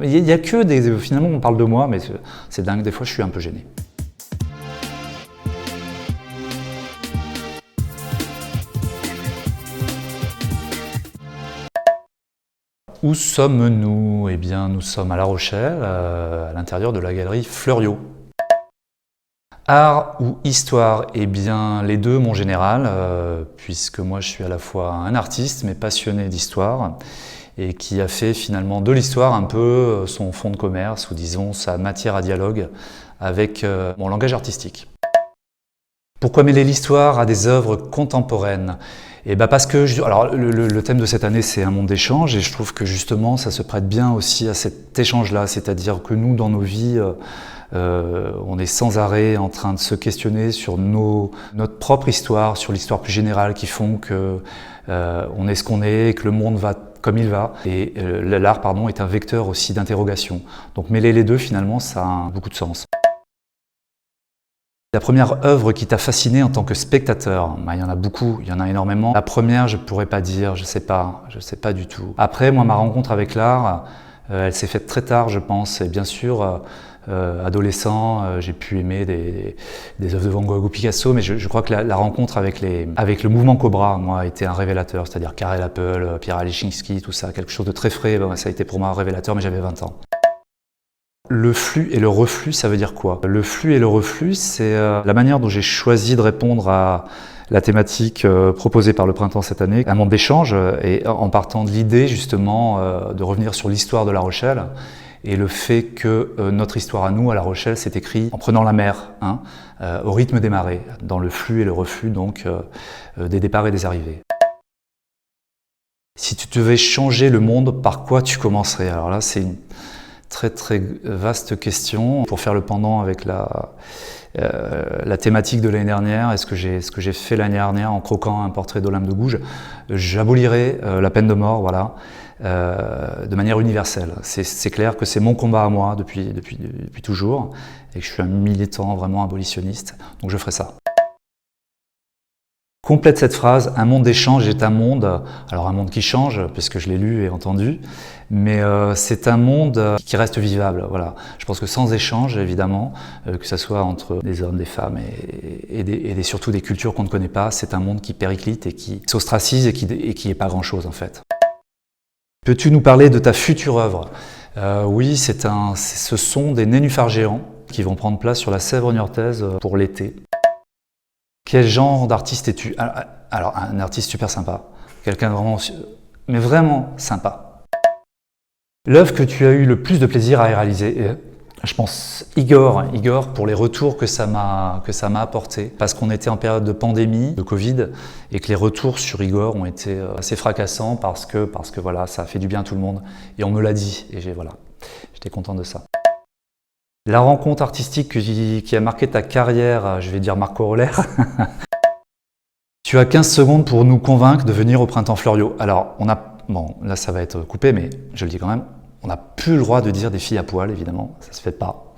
Il y a que des... Finalement, on parle de moi, mais c'est dingue, des fois, je suis un peu gêné. Où sommes-nous? Eh bien, nous sommes à La Rochelle, à l'intérieur de la galerie Fleuriot. Art ou histoire? Eh bien, les deux, mon général, puisque moi, je suis à la fois un artiste, mais passionné d'histoire, et qui a fait finalement de l'histoire un peu son fonds de commerce, ou disons sa matière à dialogue avec mon langage artistique. Pourquoi mêler l'histoire à des œuvres contemporaines? Et bah parce que, alors le thème de cette année, c'est un monde d'échange, et je trouve que justement ça se prête bien aussi à cet échange-là, c'est-à-dire que nous, dans nos vies, on est sans arrêt en train de se questionner sur notre propre histoire, sur l'histoire plus générale qui font que on est ce qu'on est, et que le monde va comme il va. Et l'art, pardon, est un vecteur aussi d'interrogation. Donc mêler les deux, finalement, ça a beaucoup de sens. La première œuvre qui t'a fasciné en tant que spectateur? Bah, il y en a beaucoup, il y en a énormément. La première, je pourrais pas dire, je sais pas du tout. Après, moi, ma rencontre avec l'art, elle s'est faite très tard, je pense. Et bien sûr, adolescent, j'ai pu aimer des œuvres de Van Gogh ou Picasso, mais je crois que la rencontre avec le mouvement Cobra, moi, a été un révélateur, c'est-à-dire Karel Appel, Pierre Alechinsky, tout ça, quelque chose de très frais. Bah, ça a été pour moi un révélateur, mais j'avais 20 ans. Le flux et le reflux, ça veut dire quoi? Le flux et le reflux, c'est la manière dont j'ai choisi de répondre à la thématique proposée par le Printemps cette année, un monde d'échange, et en partant de l'idée justement de revenir sur l'histoire de La Rochelle et le fait que notre histoire à nous, à La Rochelle, s'est écrite en prenant la mer, hein, au rythme des marées, dans le flux et le reflux donc des départs et des arrivées. Si tu devais changer le monde, par quoi tu commencerais? Alors là, c'est une très très vaste question. Pour faire le pendant avec la thématique de l'année dernière, ce que j'ai fait l'année dernière en croquant un portrait d'Olympe de Gouges, j'abolirais la peine de mort, voilà, de manière universelle. C'est clair que c'est mon combat à moi depuis toujours, et que je suis un militant vraiment abolitionniste, donc je ferai ça. Complète cette phrase, un monde d'échange est un monde, alors un monde qui change, puisque je l'ai lu et entendu, mais c'est un monde qui reste vivable. Voilà. Je pense que sans échange, évidemment, que ce soit entre des hommes, des femmes et surtout des cultures qu'on ne connaît pas, c'est un monde qui périclite et qui s'ostracise et qui est pas grand-chose en fait. Peux-tu nous parler de ta future œuvre? Oui, ce sont des nénuphars géants qui vont prendre place sur la Sèvre niortaise pour l'été. Quel genre d'artiste es-tu? Alors, un artiste super sympa, quelqu'un de vraiment, mais vraiment sympa. L'œuvre que tu as eu le plus de plaisir à réaliser? Je pense Igor pour les retours que ça m'a apporté, parce qu'on était en période de pandémie, de Covid, et que les retours sur Igor ont été assez fracassants parce que voilà, ça a fait du bien à tout le monde, et on me l'a dit, et j'étais content de ça. La rencontre artistique qui a marqué ta carrière, je vais dire Marc Corollaire. Tu as 15 secondes pour nous convaincre de venir au Printemps Fleuriot. Alors, bon, là ça va être coupé, mais je le dis quand même, on n'a plus le droit de dire des filles à poil, évidemment, ça se fait pas.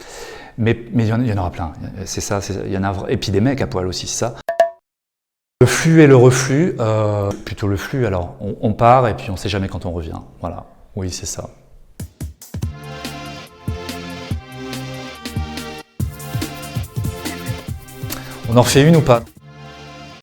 Mais il y en aura plein, c'est ça, il y en a, et puis des mecs à poil aussi, c'est ça. Le flux et le reflux, plutôt le flux, alors on part et puis on ne sait jamais quand on revient, voilà, oui c'est ça. On en refait une ou pas?